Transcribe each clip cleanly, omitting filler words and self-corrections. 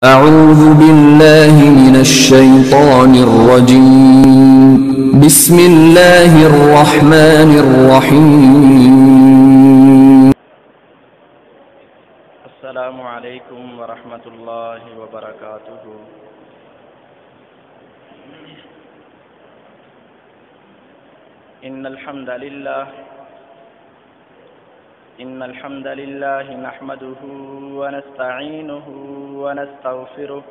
أعوذ بالله من الشيطان الرجيم بسم الله الرحمن الرحيم السلام عليكم ورحمة الله وبركاته. إن الحمد لله نحمده ونستعينه ونستغفره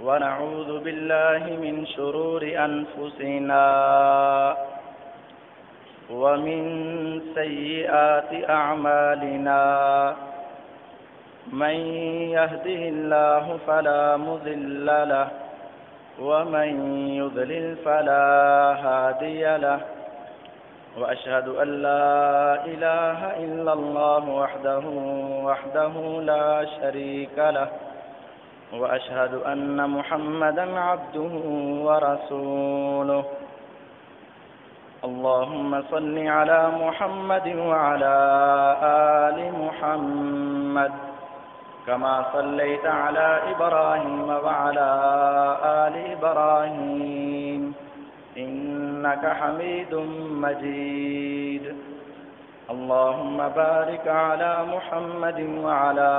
ونعوذ بالله من شرور أنفسنا ومن سيئات أعمالنا. من يهده الله فلا مضل له ومن يضلل فلا هادي له، وأشهد أن لا إله إلا الله وحده لا شريك له، وأشهد أن محمدا عبده ورسوله. اللهم صل على محمد وعلى آل محمد كما صليت على إبراهيم وعلى آل إبراهيم إنك حميد مجيد. اللهم بارك على محمد وعلى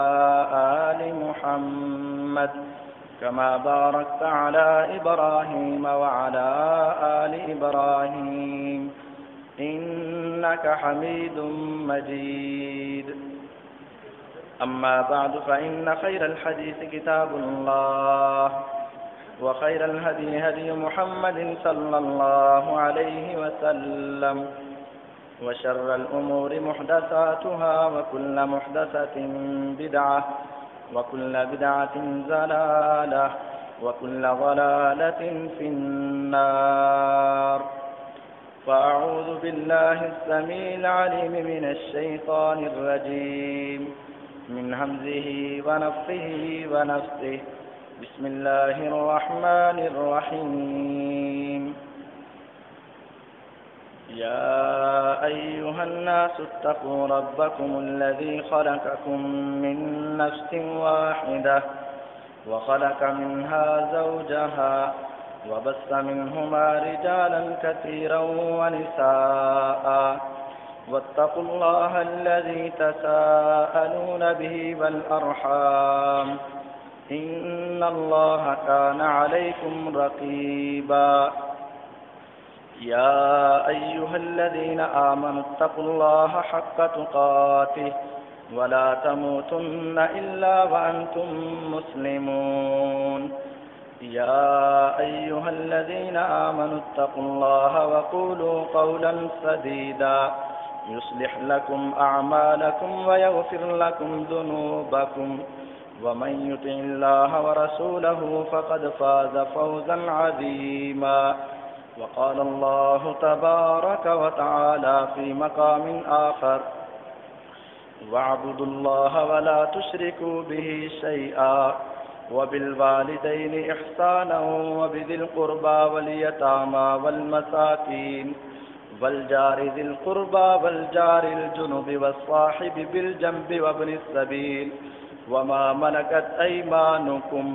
آل محمد كما باركت على إبراهيم وعلى آل إبراهيم إنك حميد مجيد. أما بعد، فإن خير الحديث كتاب الله، وخير الهدي هدي محمد صلى الله عليه وسلم، وشر الأمور محدثاتها، وكل محدثة بدعة، وكل بدعة ضلالة، وكل ضلالة في النار. فأعوذ بالله السميع العليم من الشيطان الرجيم من همزه ونفخه ونفثه. بسم الله الرحمن الرحيم. يا أيها الناس اتقوا ربكم الذي خلقكم من نفس واحدة وخلق منها زوجها وبث منهما رجالا كثيرا ونساء، واتقوا الله الذي تساءلون به والأرحام إن الله كان عليكم رقيبا. يا أيها الذين آمنوا اتقوا الله حق تقاته ولا تموتن إلا وأنتم مسلمون. يا أيها الذين آمنوا اتقوا الله وقولوا قولا سديدا يصلح لكم أعمالكم ويغفر لكم ذنوبكم، ومن يطع الله ورسوله فقد فاز فوزا عظيما. وقال الله تبارك وتعالى في مقام آخر: واعبدوا الله ولا تشركوا به شيئا، وبالوالدين إحسانا، وبذي القربى واليتامى والمساكين والجار ذي القربى والجار الجنب والصاحب بالجنب وابن السبيل وما ملكت أيمانكم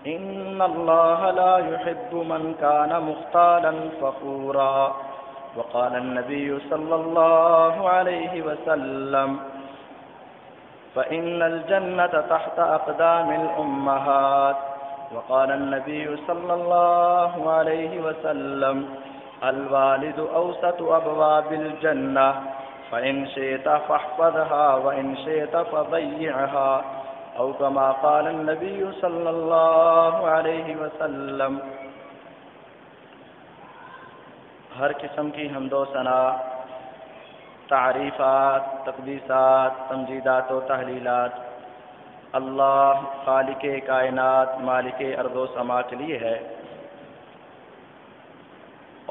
إن الله لا يحب من كان مختالا فخورا. وقال النبي صلى الله عليه وسلم: فإن الجنة تحت أقدام الأمهات. وقال النبي صلى الله عليه وسلم: الوالد أوسط أبواب الجنة، فإن شئت فاحفظها وإن شئت فضيعها، أو كما قال النبي صلی اللہ علیہ وسلم. ہر قسم کی حمد و ثنا، تعریفات، تقدیسات، تمجیدات و تحلیلات اللہ خالق کائنات مالک ارض و سما کے لیے ہے،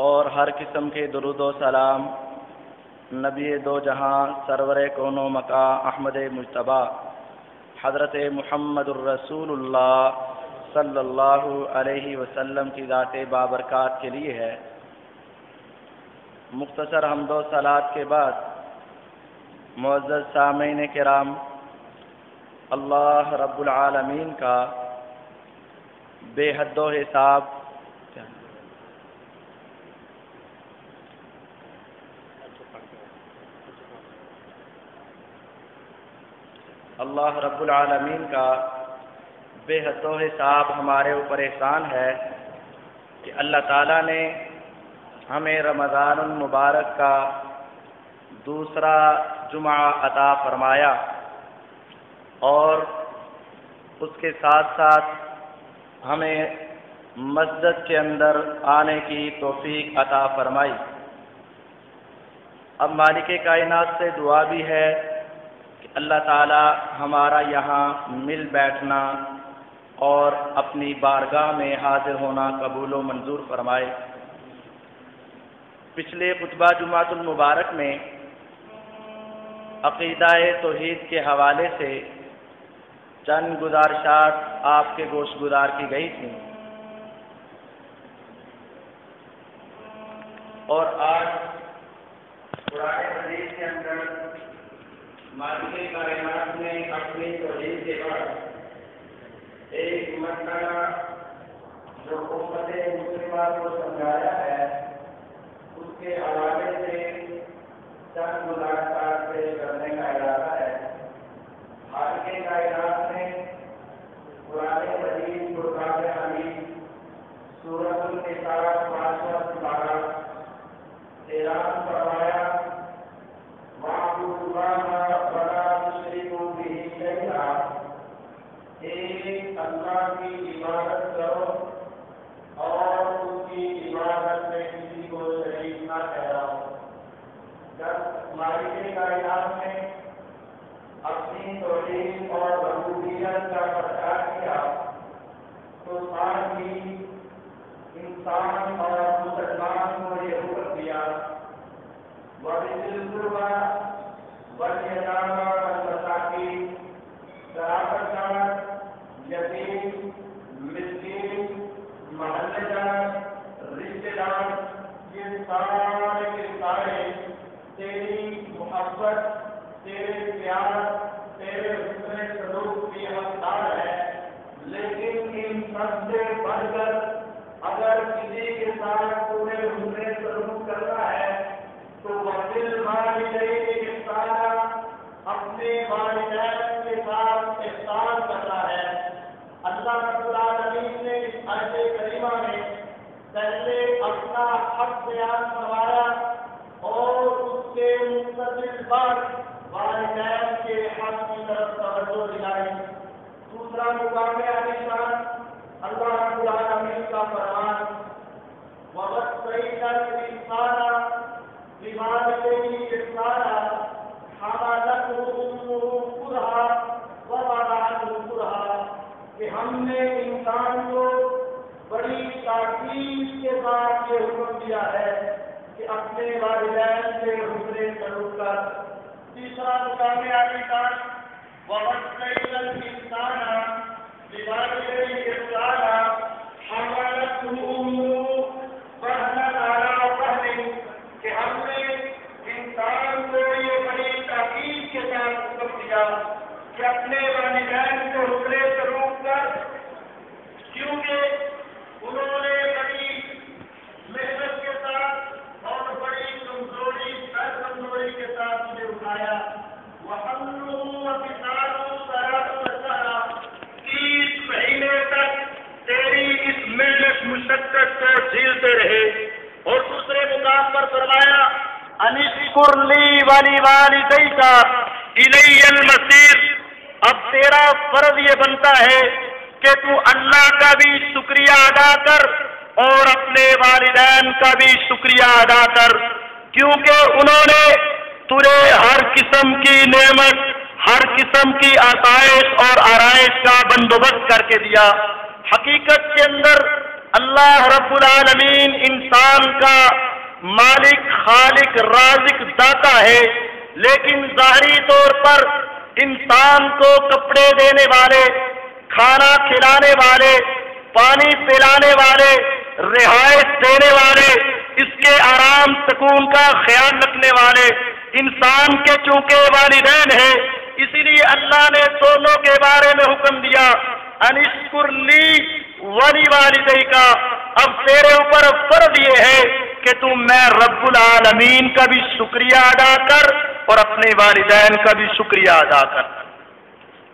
اور ہر قسم کے درود و سلام نبی دو جہاں سرور کون و مکاں احمد مجتبیٰ حضرت محمد الرسول اللہ صلی اللہ علیہ وسلم کی ذات بابرکات کے لیے ہے. مختصر حمد و صلات کے بعد معزز سامعین کرام، اللہ رب العالمین کا بے حد و حساب اللہ رب العالمین کا بے حد و حساب ہمارے اوپر احسان ہے کہ اللہ تعالیٰ نے ہمیں رمضان المبارک کا دوسرا جمعہ عطا فرمایا اور اس کے ساتھ ساتھ ہمیں مسجد کے اندر آنے کی توفیق عطا فرمائی۔ اب مالک کائنات سے دعا بھی ہے کہ اللہ تعالی ہمارا یہاں مل بیٹھنا اور اپنی بارگاہ میں حاضر ہونا قبول و منظور فرمائے۔ پچھلے خطبہ جمعۃ المبارک میں عقیدہ توحید کے حوالے سے چند گزارشات آپ کے گوش گزار کی گئی تھیں، اور آج قرآن مجید کے اندر مالک کائنات نے اپنی توحید کے بعد ایک مسئلہ جو امت مسلمہ کو سمجھایا ہے اس کے حوالے سے چند گزارشات پیش کرنے کا ارادہ ہے۔ مالک کائنات نے قرآن مجید فرقان حمید سورۃ النساء 5 پارہ اعلان فرمایا وَاعْبُدُوا اللَّهَ وَلَا تُشْرِكُوا بِهِ شَيْئًا، ایک اللہ کی عبادت کرو اور اس کی عبادت میں کسی کو شریک نہ ٹھہراؤ۔ جب مالک کائنات نے اپنی توحید اور ربوبیت کا پرچار کیا تو ساتھ ہی انسان اور مسلمان کو یہ حکم دیا وَبِذِي الْقُرْبَىٰ وَالْيَتَامَىٰ وَالْمَسَاکِینِ، قرابت دار، یتیم، مسکین، محلے دار، رشتے دار، یہ سارے کے سارے تیری محبت، تیرے پیار، تیرے حسن سلوک کی حقدار ہے، لیکن ان سب سے بڑھ کر اگر کسی کے ساتھ پورے حسن سلوک کرنا ہے تو وَبِالْ وَالِدَيْنِ إِحْسَانًا، اپنے والدین کے ساتھ احسان کرنا ہے۔ اللہ رب العالمین نے اس آیت کریمہ میں پہلے اپنا حق بیان فرمایا اور اس کے مستقل بعد والدین کے حق کی طرف توجہ دلائی۔ دوسرا مقام عالیشان اللہ رب العالمین کا فرمان وَوَصَّيْنَا الْإِنسَانَ بِوَالِدَيْهِ إِحْسَانًا حَمَلَتْهُ أُمُّهُ كُرْهًا وَوَضَعَتْهُ كُرْهًا، کہ ہم نے انسان کو بڑی تاکید کے ساتھ یہ حکم دیا ہے کہ اپنے والدین سے حسن سلوک کر۔ تیسرا مقام عالیشان وَوَصَّيْنَا الْإِنسَانَ بِوَالِدَيْهِ إِحْسَانًا حَمَلَتْهُ أُمُّهُ وَهْنًا عَلَىٰ وَهْنٍ، کہ ہم نے انسان کو یہ بڑی تاکید کے ساتھ حکم دیا کہ اپنے والدین سے حسن سلوک کر، کیونکہ انہوں نے بڑی محنت کے ساتھ اور بڑی کمزوری کے ساتھ تجھے اٹھایا۔ وَحَمْلُهُ وَفِصَالُهُ 30 شهرًا، 30 مہینے تک تیری اس محنت مشقت کو جھیلتے رہے۔ اور دوسرے مقام پر فرمایا انشکر لی وَلِوَالِدَیْکَ اِلَیَّ الْمَصِیرُ، اب تیرا فرض یہ بنتا ہے کہ تو اللہ کا بھی شکریہ ادا کر اور اپنے والدین کا بھی شکریہ ادا کر، کیونکہ انہوں نے تجھے ہر قسم کی نعمت، ہر قسم کی آسائش اور آرائش کا بندوبست کر کے دیا۔ حقیقت کے اندر اللہ رب العالمین انسان کا مالک، خالق، رازق، داتا ہے، لیکن ظاہری طور پر انسان کو کپڑے دینے والے، کھانا کھلانے والے، پانی پلانے والے، رہائش دینے والے، اس کے آرام سکون کا خیال رکھنے والے انسان کے چونکہ والدین ہیں، اسی لیے اللہ نے دونوں کے بارے میں حکم دیا انشکر لی ولی والدیکا، اب تیرے اوپر فرض یہ ہے کہ تم میں رب العالمین کا بھی شکریہ ادا کر اور اپنے والدین کا بھی شکریہ ادا کر۔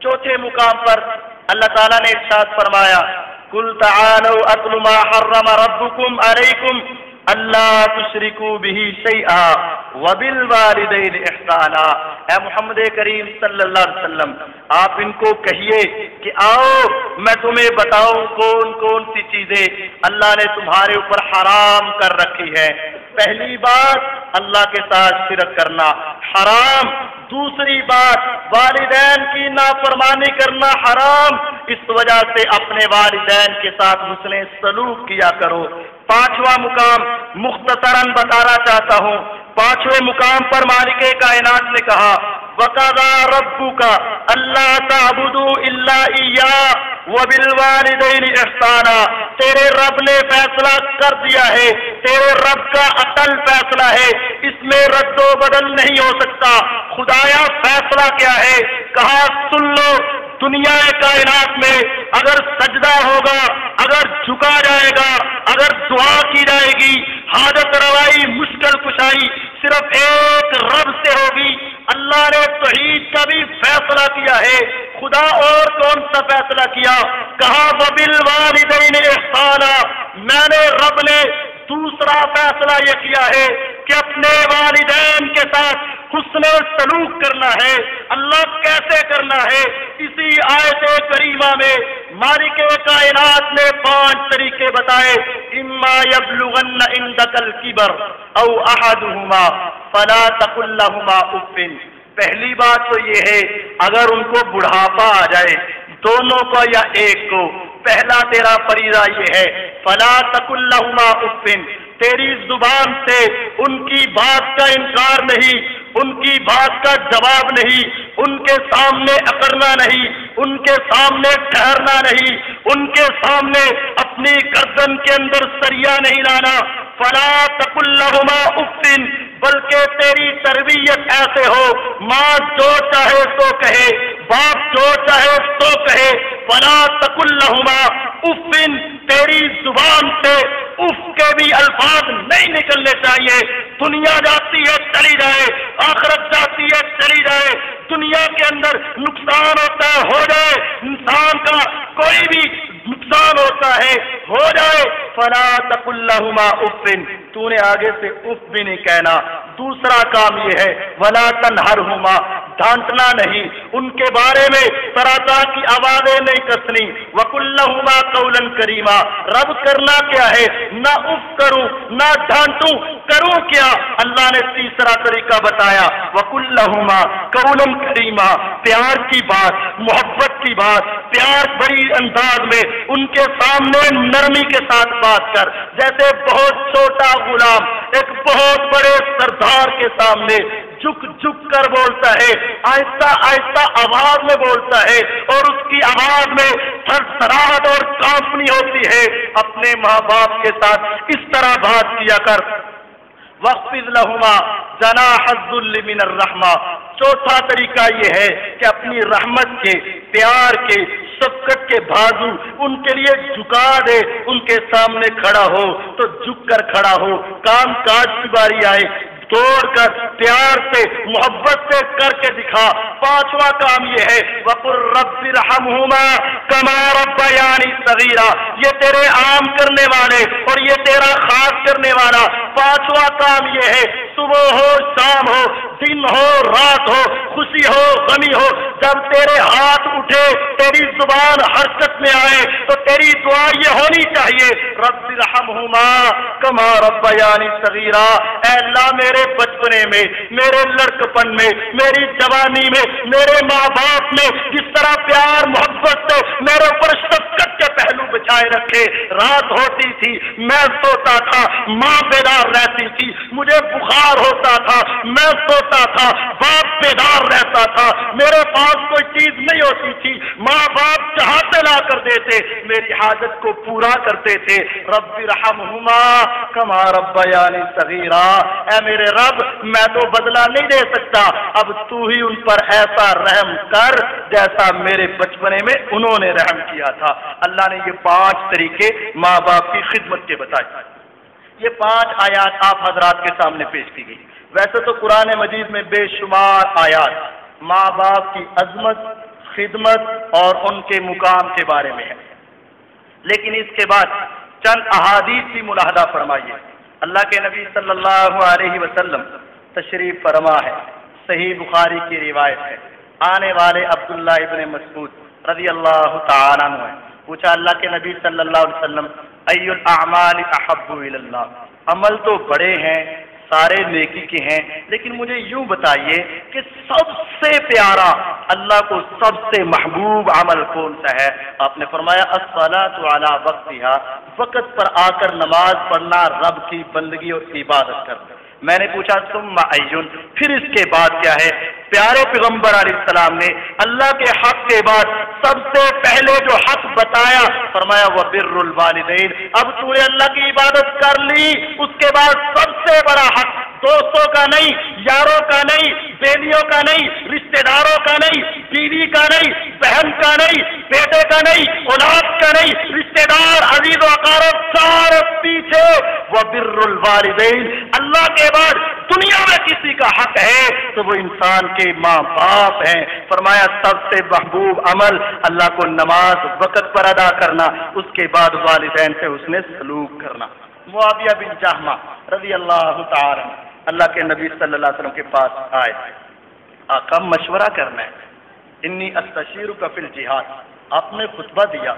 چوتھے مقام پر اللہ تعالیٰ نے ارشاد فرمایا قل تعالوا اتل ما حرم ربکم علیکم اللہ تشرکوا بہ شیئا وبالوالدین احسانا۔ اے محمد کریم صلی اللہ علیہ وسلم، آپ ان کو کہیے کہ آؤ میں تمہیں بتاؤں کون کون سی چیزیں اللہ نے تمہارے اوپر حرام کر رکھی ہے۔ پہلی بات اللہ کے ساتھ شرک کرنا حرام، دوسری بات والدین کی نافرمانی کرنا حرام، اس وجہ سے اپنے والدین کے ساتھ حسن سلوک کیا کرو۔ پانچواں مقام مختصراً بتانا چاہتا ہوں، پانچویں مقام پر مالک کائنات نے کہا وَقَضَىٰ رَبُّكَ أَلَّا تَعْبُدُوا إِلَّا إِيَّاهُ وَبِالْوَالِدَيْنِ إِحْسَانًا۔ تیرے رب نے فیصلہ کر دیا ہے، تیرے رب کا اٹل فیصلہ ہے، اس میں رد و بدل نہیں ہو سکتا۔ خدایا فیصلہ کیا ہے؟ کہا سن لو، دنیا کائنات میں اگر سجدہ ہوگا، اگر جھکا جائے گا، اگر دعا کی جائے گی، حاجت روائی مشکل کشائی صرف ایک رب سے ہوگی۔ اللہ نے توحید کا بھی فیصلہ کیا ہے، خدا اور کون سا فیصلہ کیا؟ کہا وبالوالدین احسانا۔ میں نے رب نے دوسرا فیصلہ یہ کیا ہے کہ اپنے والدین کے ساتھ حسن سلوک کرنا ہے۔ اللہ کیسے کرنا ہے؟ اسی آیت کریمہ میں مالک کائنات نے 5 طریقے بتائے۔ اما یبلغن عندک الکبر او احدہما فلا تقل لہما اف۔ پہلی بات تو یہ ہے اگر ان کو بڑھاپا آ جائے، دونوں کو یا ایک کو، پہلا تیرا فریضہ یہ ہے فلا تقل لہما اف، تیری زبان سے ان کی بات کا انکار نہیں، ان کی بات کا جواب نہیں، ان کے سامنے اکڑنا نہیں، ان کے سامنے ٹھہرنا نہیں، ان کے سامنے اپنی گردن کے اندر سریا نہیں لانا۔ فلا تقل لہما اف، بلکہ تیری تربیت ایسے ہو ماں جو چاہے سو کہے، باپ جو چاہے سو کہے۔ فلا تقل لہما اف، تیری زبان سے اف کے بھی الفاظ نہیں نکلنے چاہیے۔ دنیا جاتی ہے چلی جائے، آخرت جاتی ہے چلی جائے، دنیا کے اندر نقصان ہوتا ہے ہو جائے، انسان کا کوئی بھی نقصان ہوتا ہے ہو جائے۔ فلا تقل لہما اف، تو نے آگے سے اف بھی نہیں کہنا۔ دوسرا کام یہ ہے ولا تنہرہما، ڈانٹنا نہیں، ان کے بارے میں طرح طرح کی آوازیں نہیں کسنی۔ وقل لہما قولا کریما، رب کرنا کیا ہے؟ نہ اف کروں نہ ڈانٹوں، کروں کیا؟ اللہ نے تیسرا طریقہ بتایا وقل لہما قولا کریما، پیار کی بات، محبت کی بات، پیار بڑی انداز میں ان کے سامنے نرمی کے ساتھ بات کر، جیسے بہت چھوٹا غلام ایک بہت بڑے سردار کے سامنے جھک جھک کر بولتا ہے، آہستہ آہستہ آواز میں بولتا ہے اور اس کی آواز میں سرسراہٹ اور کانپنی ہوتی ہے۔ اپنے ماں باپ کے ساتھ اس طرح بات کیا کر۔ وَاخْفِضْ لَهُمَا جَنَاحَ الذُّلِّ مِنَ الرَّحْمَةِ، چوتھا طریقہ یہ ہے کہ اپنی رحمت کے، پیار کے، شفقت کے بازو ان کے لیے جھکا دے، ان کے سامنے کھڑا ہو تو جھک کر کھڑا ہو، کام کاج کی باری آئے توڑ کر پیار سے محبت سے کر کے دکھا۔ پانچواں کام یہ ہے وَقُلْ رَبِّ ارْحَمْهُمَا كَمَا رَبَّيَانِي صَغِيرًا، یہ تیرے عام کرنے والے اور یہ تیرا خاص کرنے والا پانچواں کام یہ ہے، صبح ہو شام ہو، دن ہو رات ہو، خوشی ہو غمی ہو، جب تیرے ہاتھ اٹھے، تیری زبان حرکت میں آئے تو تیری دعا یہ ہونی چاہیے رَبِّ ارْحَمْهُمَا كَمَا رَبَّيَانِي صَغِيرًا، اے اللہ میرے بچپنے میں، میرے لڑکپن میں، میری جوانی میں، میرے ماں باپ نے جس طرح پیار محبت سے میرے اوپر شفقت کے پہلو بچھائے رکھے، رات ہوتی تھی میں سوتا تھا، ماں بیدار رہتی تھی، مجھے بخار ہوتا تھا میں سوتا تھا، باپ بیدار رہتا تھا، میرے پاس کوئی چیز نہیں ہوتی تھی، ماں باپ نہاتے لا کر دیتے، میری حاجت کو پورا کرتے تھے۔ رب ارحمہما کما ربیانی صغیرا، اے میرے رب میں تو بدلہ نہیں دے سکتا، اب تو ہی ان پر ایسا رحم کر جیسا میرے بچپنے میں انہوں نے رحم کیا تھا۔ اللہ نے یہ 5 طریقے ماں باپ کی خدمت کے بتائے۔ یہ 5 آیات آپ حضرات کے سامنے پیش کی گئی۔ ویسے تو قرآن مجید میں بے شمار آیات ماں باپ کی عظمت، خدمت اور ان کے مقام کے بارے میں ہے، لیکن اس کے بعد چند احادیث کی ملاحظہ فرمائیے۔ اللہ کے نبی صلی اللہ علیہ وسلم تشریف فرما ہے، صحیح بخاری کی روایت ہے، آنے والے عبداللہ ابن مسعود رضی اللہ تعالیٰ عنہ ہے۔ پوچھا اللہ کے نبی صلی اللہ علیہ وسلم ای الاعمال احب الی اللہ، عمل تو بڑے ہیں، سارے نیکی کے ہیں، لیکن مجھے یوں بتائیے کہ سب سے پیارا، اللہ کو سب سے محبوب عمل کون سا ہے؟ آپ نے فرمایا الصلاۃ علی وقتہا، وقت پر آ کر نماز پڑھنا، رب کی بندگی اور عبادت کرنا۔ میں نے پوچھا ثم ایون، پھر اس کے بعد کیا ہے؟ پیارے پیغمبر علیہ السلام نے اللہ کے حق کے بعد سب سے پہلے جو حق بتایا، فرمایا وبر الوالدین۔ اب تو نے اللہ کی عبادت کر لی، اس کے بعد سب سے بڑا حق دوستوں کا نہیں، یاروں کا نہیں، بیلیوں کا نہیں، رشتہ داروں کا نہیں، بیوی کا نہیں، بہن کا نہیں، بیٹے کا نہیں، اولاد کا نہیں، رشتہ دار، عزیز و اقارب سارے پیچھے۔ وبر الوالدین، اللہ کے بعد دنیا میں کسی کا حق ہے تو وہ انسان کے ماں باپ ہیں۔ فرمایا سب سے محبوب عمل اللہ کو نماز وقت پر ادا کرنا، اس کے بعد والدین سے حسن سلوک کرنا۔ معاویہ بن جہمہ رضی اللہ تعالی عنہ اللہ کے نبی صلی اللہ علیہ وسلم کے پاس آئے، آقا مشورہ کرنا ہے، انی استشیرک فی الجہاد۔ آپ نے خطبہ دیا،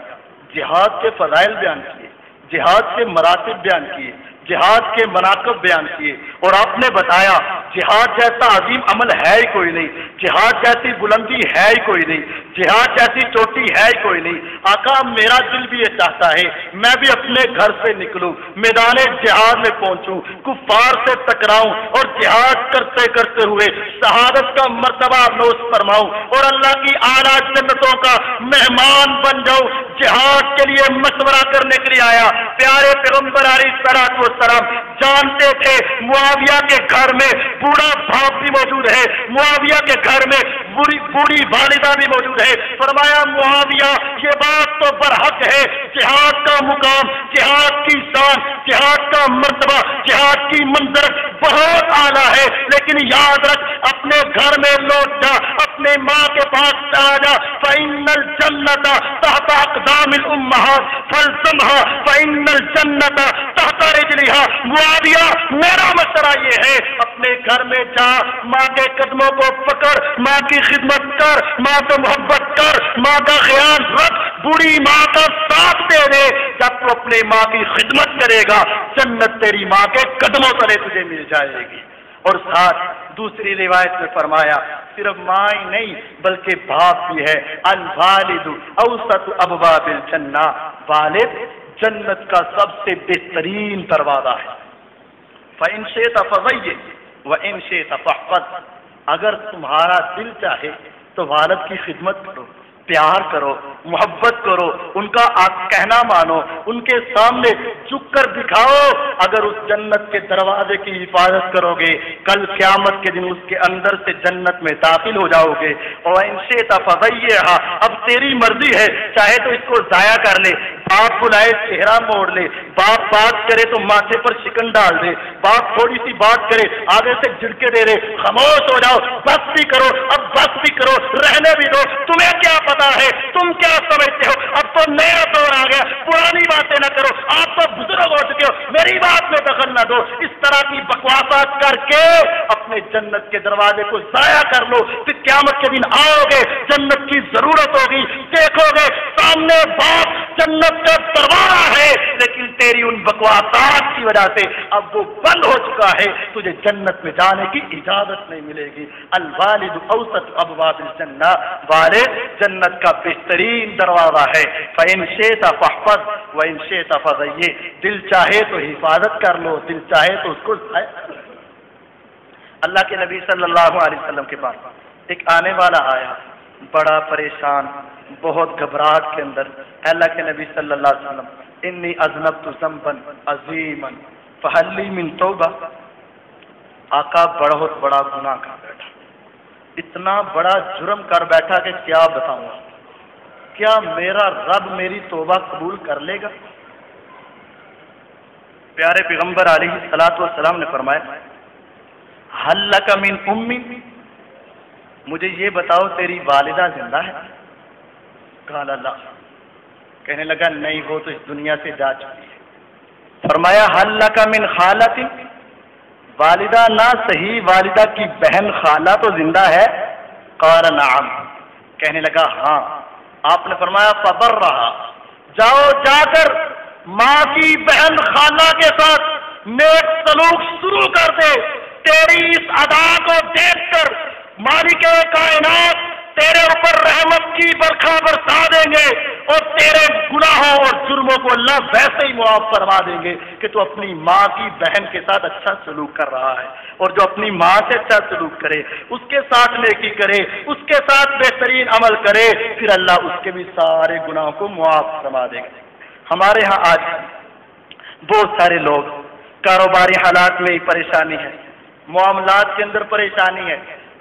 جہاد کے فضائل بیان کیے، جہاد کے مراتب بیان کیے، جہاد کے مناقب بیان کیے، اور آپ نے بتایا جہاد جیسا عظیم عمل ہے ہی کوئی نہیں، جہاد جیسی بلندی ہے ہی کوئی نہیں، جہاد جیسی چوٹی ہے ہی کوئی نہیں۔ آقا میرا دل بھی یہ چاہتا ہے میں بھی اپنے گھر سے نکلوں، میدان جہاد میں پہنچوں، کفار سے ٹکراؤں اور جہاد کرتے کرتے ہوئے شہادت کا مرتبہ نوش فرماؤں اور اللہ کی اعلیٰ جنتوں کا مہمان بن جاؤں۔ جہاد کے لیے مشورہ کرنے کے لیے آیا۔ پیارے پیغمبر علیہ السلام جانتے تھے معاویہ کے گھر میں بوڑھا باپ بھی موجود ہے، معاویہ کے گھر میں بوڑھی والدہ بھی موجود ہے۔ فرمایا معاویہ یہ بات تو برحق ہے، جہاد کا مقام، جہاد کی شان، جہاد کا مرتبہ، جہاد کی منظر بہت اعلیٰ ہے، لیکن یاد رکھ اپنے گھر میں لوٹ جا، اپنے ماں کے پاس چلا جا۔ فإن الجنة تحت أقدام الأمهات فالزمها فإن الجنة تحت رجلها۔ معاویہ میرا مشورہ یہ ہے اپنے گھر میں جا، ماں کے قدموں کو پکڑ، ماں کی خدمت کر، ماں سے محبت کر، ماں کا خیال رکھ، بوڑھی ماں کا ساتھ دے دے۔ جب تو اپنے ماں کی خدمت کرے گا جنت تیری ماں کے قدموں تلے تجھے مل جائے گی۔ اور ساتھ دوسری روایت میں فرمایا صرف ماں ہی نہیں بلکہ باپ بھی ہے۔ الوالد اوسط ابواب الجنہ، والد جنت کا سب سے بہترین دروازہ ہے۔ فإن شئت فضیع وإن شئت فاحفظ، اگر تمہارا دل چاہے تو والد کی خدمت کرو، پیار کرو، محبت کرو، ان کا کہنا مانو، ان کے سامنے جھک کر دکھاؤ۔ اگر اس جنت کے دروازے کی حفاظت کرو گے کل قیامت کے دن اس کے اندر سے جنت میں داخل ہو جاؤ گے۔ اور ان شئت فضیعھا، اب تیری مرضی ہے، چاہے تو اس کو ضائع کر لے، باپ بلائے چہرہ موڑ لے، باپ بات کرے تو ماتھے پر شکن ڈال دے، باپ تھوڑی سی بات کرے آگے سے جھڑکے دے رہے، خاموش ہو جاؤ، بس بھی کرو، اب بس بھی کرو، رہنے بھی دو، تمہیں کیا پتا ہے، تم کیا سمجھتے ہو، اب تو نیا دور آ گیا، پرانی باتیں نہ کرو، آپ تو بزرگ ہو چکے ہو، میری بات میں دخل نہ دو۔ اس طرح کی بکواسات کر کے اپنے جنت کے دروازے کو ضائع کر لو، پھر قیامت کے دن آؤ گے، جنت کی ضرورت ہوگی، دیکھو گے سامنے باپ جنت کا دروازہ ہے، لیکن تیری ان بکواسات کی وجہ سے اب وہ بند ہو چکا ہے، تجھے جنت میں جانے کی اجازت نہیں ملے گی۔ الوالد اوسط ابواب الجنہ، والد جنت کا بہترین دروازہ ہے۔ فإن شئت فاحفظ وإن شئت فضیع، دل چاہے تو حفاظت کر لو، دل چاہے تو اس کو ضائع کر لو۔ اللہ کے نبی صلی اللہ علیہ وسلم کے پاس ایک آنے والا آیا، بڑا پریشان، بہت گھبراہٹ کے اندر، اللہ کے نبی صلی اللہ علیہ وسلم انی اذنبت ذنبا عظیما فہل لی من توبہ، آقا بہت بڑا گناہ کر بیٹھا، اتنا بڑا جرم کر بیٹھا کہ کیا بتاؤں، کیا میرا رب میری توبہ قبول کر لے گا؟ پیارے پیغمبر علیہ الصلوۃ والسلام نے فرمایا حل لک من امی، مجھے یہ بتاؤ تیری والدہ زندہ ہے؟ قال لا، کہنے لگا نہیں وہ تو اس دنیا سے جا چکی ہے۔ فرمایا حل لک من خالۃ، والدہ نہ صحیح والدہ کی بہن خالہ تو زندہ ہے؟ قال نعم، کہنے لگا ہاں۔ آپ نے فرمایا فبر رہا، جاؤ جا کر ماں کی بہن خالہ کے ساتھ نیک سلوک شروع کر دے، تیری اس ادا کو دیکھ کر مالک کائنات تیرے اوپر رحمت کی برکھا برسا دیں گے اور تیرے گناہوں اور جرموں کو اللہ ویسے ہی معاف فرما دیں گے کہ تو اپنی ماں کی بہن کے ساتھ اچھا سلوک کر رہا ہے، اور جو اپنی ماں سے اچھا سلوک کرے، اس کے ساتھ نیکی کرے، اس کے ساتھ بہترین عمل کرے، پھر اللہ اس کے بھی سارے گناہوں کو معاف فرما دے گا۔ ہمارے ہاں آج بہت سارے لوگ کاروباری حالات میں ہی پریشانی ہے، معاملات کے اندر پریشانی ہے،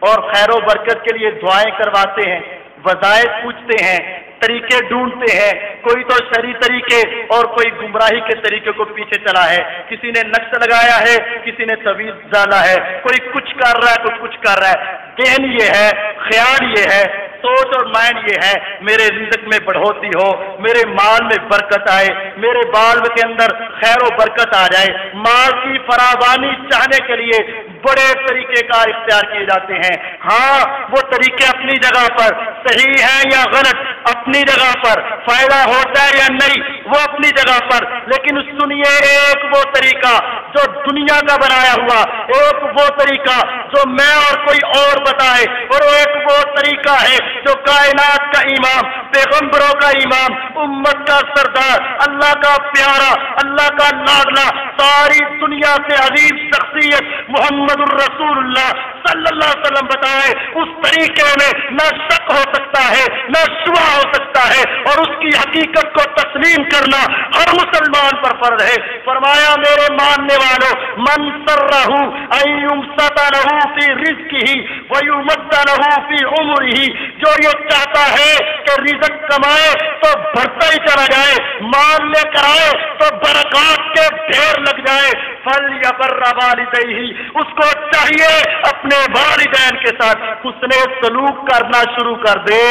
اور خیر و برکت کے لیے دعائیں کرواتے ہیں، وظائف پوچھتے ہیں، طریقے ڈھونڈتے ہیں، کوئی تو شرعی طریقے اور کوئی گمراہی کے طریقے کو پیچھے چلا ہے، کسی نے نقش لگایا ہے، کسی نے تویز ڈالا ہے، کوئی کچھ کر رہا ہے، کوئی کچھ کر رہا ہے۔ ذہن یہ ہے، خیال یہ ہے، سوچ اور مائنڈ یہ ہے میرے رزق میں بڑھوتی ہو، میرے مال میں برکت آئے، میرے بال کے اندر خیر و برکت آ جائے۔ مال کی فراوانی چاہنے کے لیے بڑے طریقے کار اختیار کیے جاتے ہیں، ہاں وہ طریقے اپنی جگہ پر صحیح ہیں یا غلط، اپنی جگہ پر فائدہ ہوتا ہے یا نہیں وہ اپنی جگہ پر، لیکن سنیے ایک وہ طریقہ جو دنیا کا بنایا ہوا، ایک وہ طریقہ جو میں اور کوئی اور بتائے، اور ایک وہ طریقہ ہے جو کائنات کا امام، پیغمبروں کا امام، امت کا سردار، اللہ کا پیارا، اللہ کا لاڈلا، ساری دنیا سے عظیم شخصیت محمد الرسول اللہ صلی اللہ علیہ وسلم بتائے، اس طریقے میں نہ شک ہو سکتا ہے نہ شبہ ہو سکتا ہے، اور اس کی حقیقت کو تسلیم کرنا ہر مسلمان پر فرض ہے۔ فرمایا میرے ماننے والوں، من سرہ ان یمسط لہ فی رزقہ ویمد لہ فی عمرہ، جو یہ چاہتا ہے کہ رزق کمائے تو بڑھتا ہی چلا جائے، مال لے کر آئے تو برکات کے ڈھیر لگ جائے، فلیبر والدیہ، اس کو چاہیے اپنے والدین کے ساتھ حسن سلوک کرنا شروع کر دے،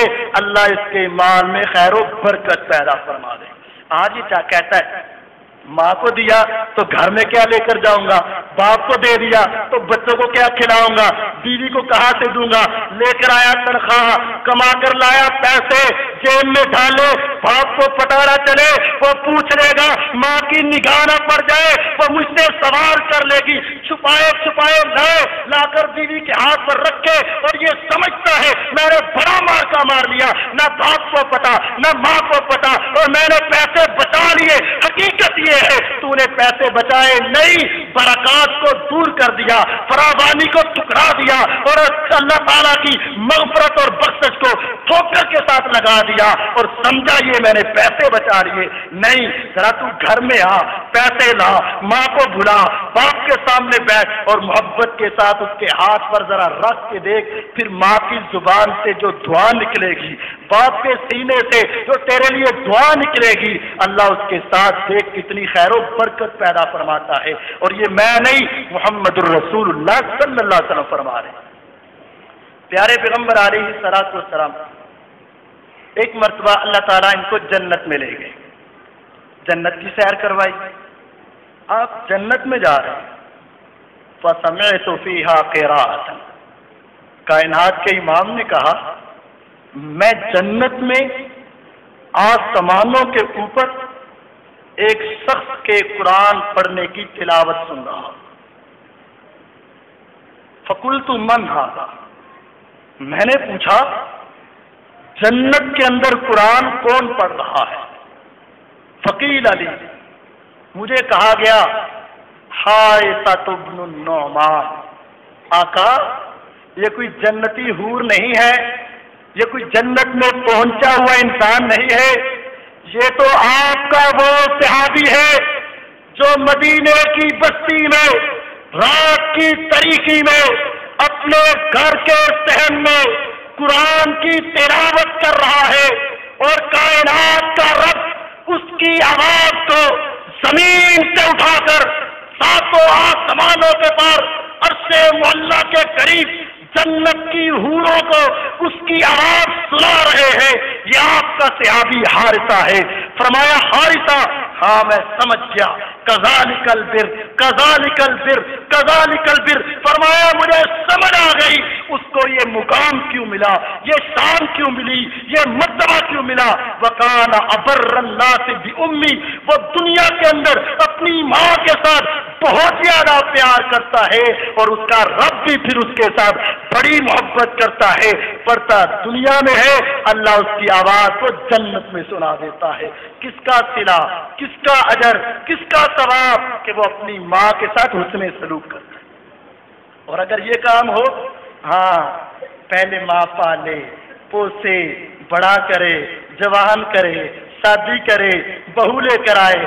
اللہ اس کے مال میں خیر و برکت پیدا فرما دے۔ آج یہ کیا کہتا ہے، ماں کو دیا تو گھر میں کیا لے کر جاؤں گا، باپ کو دے دیا تو بچوں کو کیا کھلاؤں گا، بیوی کو کہاں سے دوں گا، لے کر آیا تنخواہ، کما کر لایا پیسے، جیب میں ڈالے، باپ کو پٹارا چلے، وہ پوچھ لے گا، ماں کی نگاہ نہ پڑ جائے وہ مجھ سے سوال کر لے گی، چھپائے چھپائے لائے لا کر بیوی کے ہاتھ پر رکھے، اور یہ سمجھتا ہے میں نے بڑا مار کا مار لیا، نہ باپ کو پتا نہ ماں کو پتا، اور میں نے پیسے بچا لیے۔ حقیقت یہ ہے تو نے پیسے بچائے نہیں، برکات کو دور کر دیا، فراوانی کو ٹکرا دیا، اور اللہ تعالیٰ کی مغفرت اور بخشش کو ٹھوکر کے ساتھ لگا دیا، اور سمجھا یہ میں نے پیسے بچا لیے۔ نہیں، ذرا تو گھر میں آ، پیسے لا، ماں کو بھلا، باپ کے سامنے بیٹھ اور محبت کے ساتھ اس کے ہاتھ پر ذرا رکھ کے دیکھ، پھر ماں کی زبان سے جو دعا نکلے گی، باپ کے سینے سے جو تیرے لیے دعا نکلے گی، اللہ اس کے ساتھ دیکھ کتنی خیر و برکت پیدا فرماتا ہے۔ اور یہ میں نہیں، محمد الرسول اللہ صلی اللہ علیہ وسلم فرما رہے ہیں۔ پیارے پیغمبر علیہ الصلوۃ والسلام ایک مرتبہ اللہ تعالیٰ ان کو جنت میں لے گئے، جنت کی سیر کروائی، آپ جنت میں جا رہے ہیں، فَسَمِعْتُ فِيهَا قِرَاءَةً، کائنات کے امام نے کہا میں جنت میں آسمانوں کے اوپر ایک شخص کے قرآن پڑھنے کی تلاوت سن رہا ہوں۔ فَقُلْتُ مَنْ هَذَا، میں نے پوچھا جنت کے اندر قرآن کون پڑھ رہا ہے؟ فقیل علی، مجھے کہا گیا حارثۃ بن النعمان، آقا یہ کوئی جنتی حور نہیں ہے، یہ کوئی جنت میں پہنچا ہوا انسان نہیں ہے، یہ تو آپ کا وہ صحابی ہے جو مدینے کی بستی میں رات کی تاریکی میں اپنے گھر کے صحن میں قرآن کی تلاوت کر رہا ہے، اور کائنات کا رب اس کی آواز کو زمین سے اٹھا کر ساتوں آسمانوں کے پار عرش معلیٰ کے قریب جنت کی حوروں کو اس کی آواز سنا رہے ہیں۔ یہ آپ کا صحابی حارثہ ہے۔ فرمایا حارثہ، ہاں میں سمجھ گیا، کذالک البر کذالک البر کذالک البر، فرمایا مجھے سمجھ آ گئی اس کو یہ مقام کیوں ملا، یہ شان کیوں ملی، یہ مرتبہ کیوں ملا۔ وکان ابر الناس بامی، وہ دنیا کے اندر اپنی ماں کے ساتھ بہت زیادہ پیار کرتا ہے، اور اس کا رب بھی پھر اس کے ساتھ بڑی محبت کرتا ہے۔ پڑھتا دنیا میں ہے، اللہ اس کی آواز کو جنت میں سنا دیتا ہے۔ کس کا صلہ، کس کا اجر، کس کا ثواب کہ وہ اپنی ماں کے ساتھ حسن سلوک کرتا ہے۔ اور اگر یہ کام ہو، ہاں پہلے ماں پالے، پوسے، بڑا کرے، جوان کرے، شادی کرے، بہو لے کر آئے،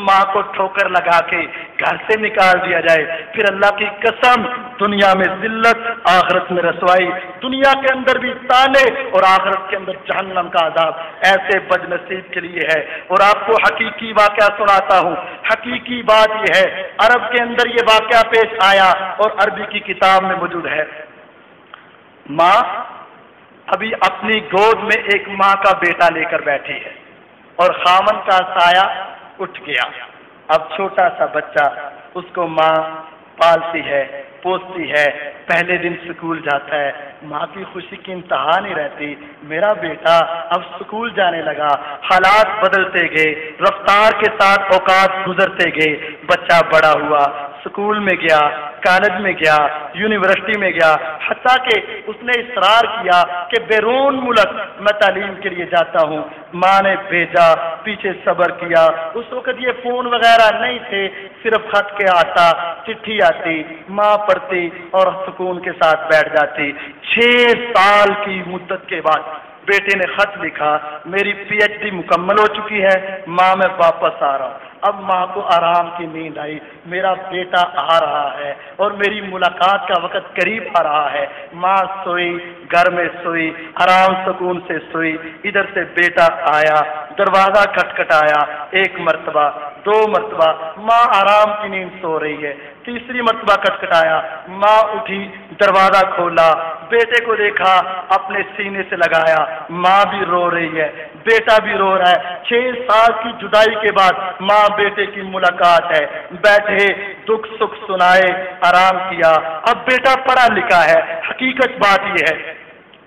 ماں کو ٹھوکر لگا کے گھر سے نکال دیا جائے، پھر اللہ کی قسم دنیا میں ذلت، آخرت میں رسوائی، دنیا کے اندر بھی تانے اور آخرت کے اندر جہنم کا عذاب ایسے بد نصیب کے لیے ہے۔ اور آپ کو حقیقی واقعہ سناتا ہوں۔ حقیقی بات یہ ہے، عرب کے اندر یہ واقعہ پیش آیا اور عربی کی کتاب میں موجود ہے۔ ماں ابھی اپنی گود میں ایک ماں کا بیٹا لے کر بیٹھی ہے، اور خامن کا سایہ اٹھ گیا۔ اب چھوٹا سا بچہ، اس کو ماں پالتی ہے، پوستی ہے، پہلے دن سکول جاتا ہے، ماں کی خوشی کی انتہا نہیں رہتی، میرا بیٹا اب سکول جانے لگا۔ حالات بدلتے گئے، رفتار کے ساتھ اوقات گزرتے گئے، بچہ بڑا ہوا، سکول میں گیا، کالج میں گیا، یونیورسٹی میں گیا، حتیٰ کہ اس نے اصرار کیا کہ بیرون ملک میں تعلیم کے لیے جاتا ہوں۔ ماں نے بھیجا، پیچھے صبر کیا۔ اس وقت یہ فون وغیرہ نہیں تھے، صرف خط کے آتا، چٹھی آتی، ماں پڑھتی اور سکون کے ساتھ بیٹھ جاتی۔ 6 سال کی مدت کے بعد بیٹے نے خط لکھا، میری پی ایچ ڈی مکمل ہو چکی ہے ماں، میں واپس آ رہا ہوں۔ اب ماں کو آرام کی نیند آئی، میرا بیٹا آ رہا ہے اور میری ملاقات کا وقت قریب آ رہا ہے۔ ماں سوئی، گھر میں سوئی، آرام سکون سے سوئی۔ ادھر سے بیٹا آیا، دروازہ کھٹکھٹایا، 1 مرتبہ، 2 مرتبہ، ماں آرام کی نیند سو رہی ہے۔ تیسری مرتبہ کھٹکھٹایا، ماں اٹھی، دروازہ کھولا، بیٹے کو دیکھا، اپنے سینے سے لگایا، ماں بھی رو رہی ہے، بیٹا بھی رو رہا ہے۔ 6 سال کی جدائی کے بعد ماں بیٹے کی ملاقات ہے، بیٹھے، دکھ سکھ سنائے، آرام کیا۔ اب بیٹا پڑھا لکھا ہے، حقیقت بات یہ ہے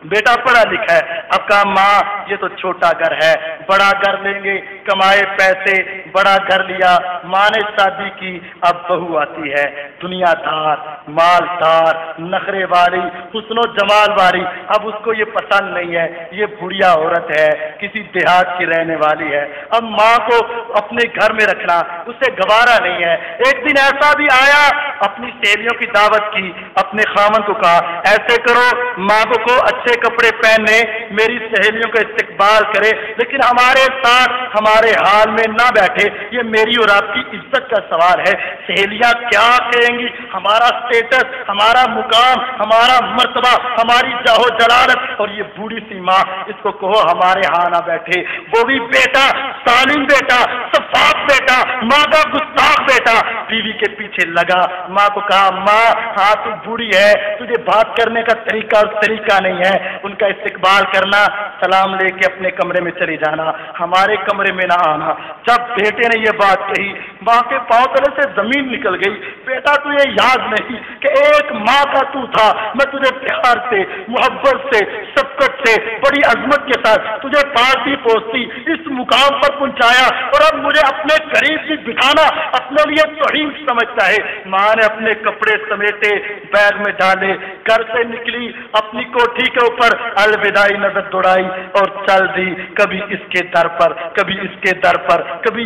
بیٹا پڑھا لکھا ہے۔ اب کہا ماں یہ تو چھوٹا گھر ہے، بڑا گھر لیں گے، کمائے پیسے، بڑا گھر لیا، ماں نے شادی کی، اب بہو آتی ہے، دنیا دار، مالدار، نخرے والی، حسن و جمال والی۔ اب اس کو یہ پسند نہیں ہے، یہ بڑھیا عورت ہے، کسی دیہات کی رہنے والی ہے۔ اب ماں کو اپنے گھر میں رکھنا اسے گوارا نہیں ہے۔ ایک دن ایسا بھی آیا، اپنی سہیلیوں کی دعوت کی، اپنے خامن کو کہا ایسے کرو، ماں کو اچھے کپڑے پہنے، میری سہیلیوں کا استقبال کرے، لیکن ہمارے ساتھ ہمارے حال میں نہ بیٹھے، یہ میری اور آپ کی عزت کا سوال ہے۔ سہیلیاں کیا کہیں گی، ہمارا اسٹیٹس، ہمارا مقام، ہمارا مرتبہ، ہماری جاہ و جلالت، اور یہ بوڑھی سی ماں، اس کو کہو ہمارے ہاں نہ بیٹھے۔ وہ بھی بیٹا، سالم بیٹا، صفاق بیٹا، ماں کا گستاخ بیٹا، بیوی کے پیچھے لگا۔ ماں کو کہا ماں ہاں تو بوڑھی ہے، تجھے بات کرنے کا طریقہ اور طریقہ نہیں ہے، ان کا استقبال کرنا، سلام لے کے اپنے کمرے میں چلی جانا، ہمارے کمرے میں نہ آنا۔ جب بیٹے نے یہ بات کہی، ماں کے پاؤں تلے سے زمین نکل گئی۔ بیٹا تجھے یاد نہیں کہ ایک ماں کا تو تھا، میں تجھے پیار سے، محبت سے، شفقت سے، بڑی عظمت کے ساتھ تجھے پالتی پوستی اس مقام پر پہنچایا، اور اب مجھے اپنے قریب بھی بٹھانا اپنے لیے توہین سمجھتا ہے۔ ماں نے اپنے کپڑے سمیٹے، بیگ میں ڈالے، گھر سے نکلی، اپنی کوٹھی کے اوپر الوداعی نظر دوڑائی اور چل دی، کبھی اس کے در پر، کبھی اس کے در پر، کبھی